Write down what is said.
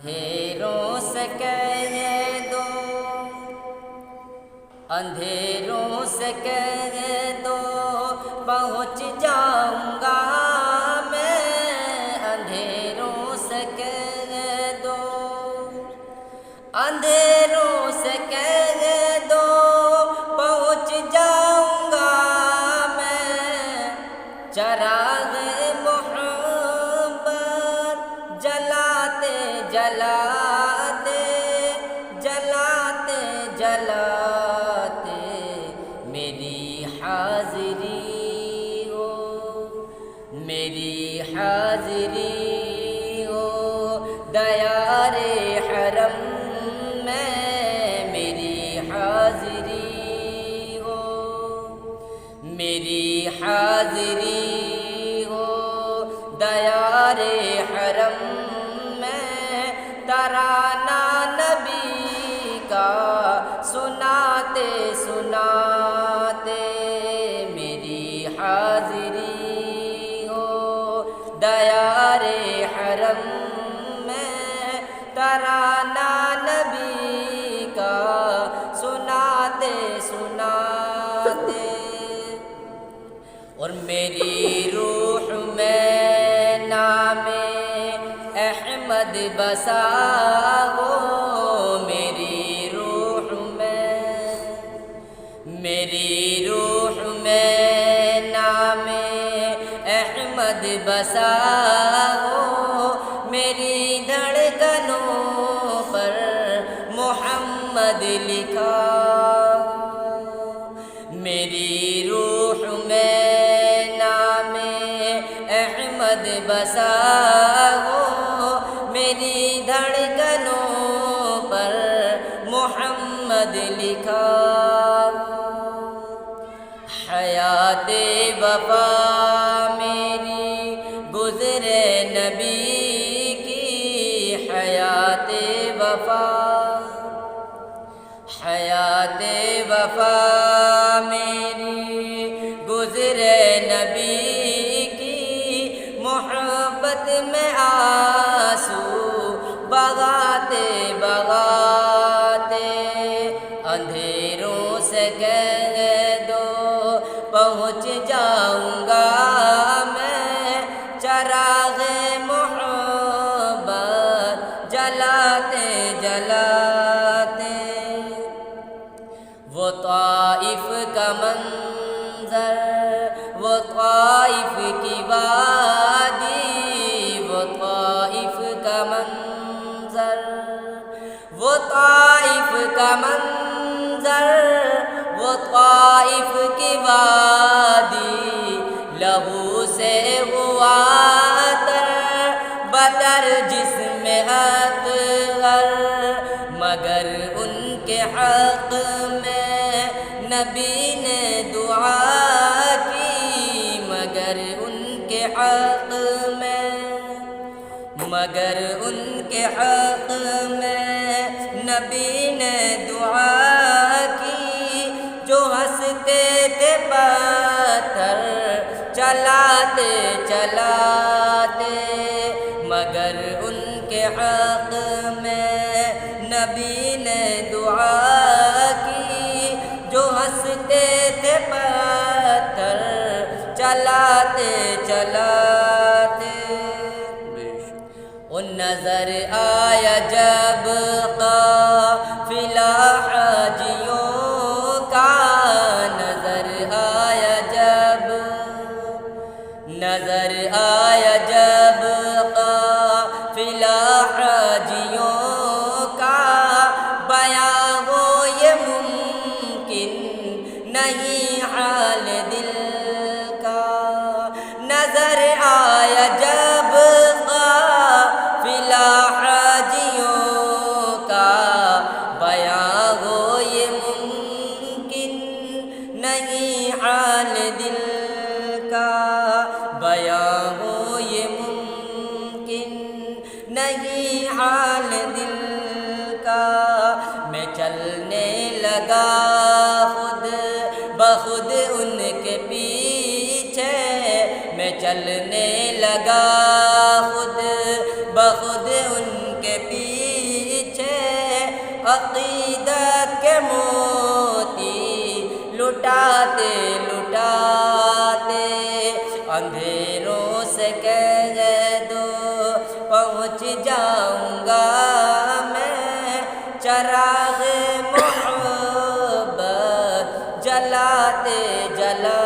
اندھیروں سے کہہ دو، اندھیروں سے کہہ دو پہنچ جاؤں گا میں، اندھیروں سے کہہ دو، اندھیروں سے کہہ دو پہنچ جاؤں گا میں، چراغ محبت جلاتے جلاتے جلاتے جلاتے میری حاضری ہو، میری حاضری ہو دیار حرم میں، میری حاضری ہو، میری حاضری ہو دیار حرم میں، ترانہ نبی کا سناتے سناتے میری حاضری ہو دیار حرم میں، ترانہ نبی کا سناتے سناتے، اور میری روح میں نام احمد بسا ہو، میری روح میں، میری روح میں نام احمد بسا ہو، میری دھڑکنوں پر محمد لکھا ہو، میری روح میں نام احمد بسا ہو، میری دھڑکنوں پر محمد لکھا ہو، حیات وفا میری گزرے نبی کی، حیات وفا، حیات وفا میری گزرے نبی کی، محبت میں آنسو بغاتے بغاتے، اندھیروں سے کہہ دو پہنچ جاؤں گا میں، چراغ محبت جلاتے جلاتے، وہ طائف کا منظر، وہ طائف کی وادی، وہ طائف کا منظر، وہ طائف کا منظر، وہ طائف کی وادی، لہو سے ہوا تر بدر جسم اطہر، مگر ان کے حق میں نبی نے دعا کی، مگر ان کے حق میں، مگر ان کے حق میں نبی نے دعا کی، جو ہنستے تھے پتھر چلاتے چلاتے، مگر ان کے حق میں نبی نے دعا کی، جو ہنستے تھے پتھر چلاتے چلاتے، ان نظر آیا جب قافلہ حاجیوں کا، نظر آیا جب، نظر آیا جب قافلہ حاجیوں کا، بیاں ہو یہ ممکن نہیں حال دل کا، نظر آیا جب قافلہ حاجیوں کا، بیاں ہو یہ ممکن نہیں حال دل کا، بیاں ہو یہ ممکن نہیں حال دل کا، میں چلنے لگا خود بخود ان کے پیچھے، میں چلنے لگا خود بخود ان کے پیچھے، عقیدت کے موتی لٹاتے لٹاتے اندھیروں سے کہہ دو پہنچ جاؤں گا میں چراغ محبت جلاتے جلاتے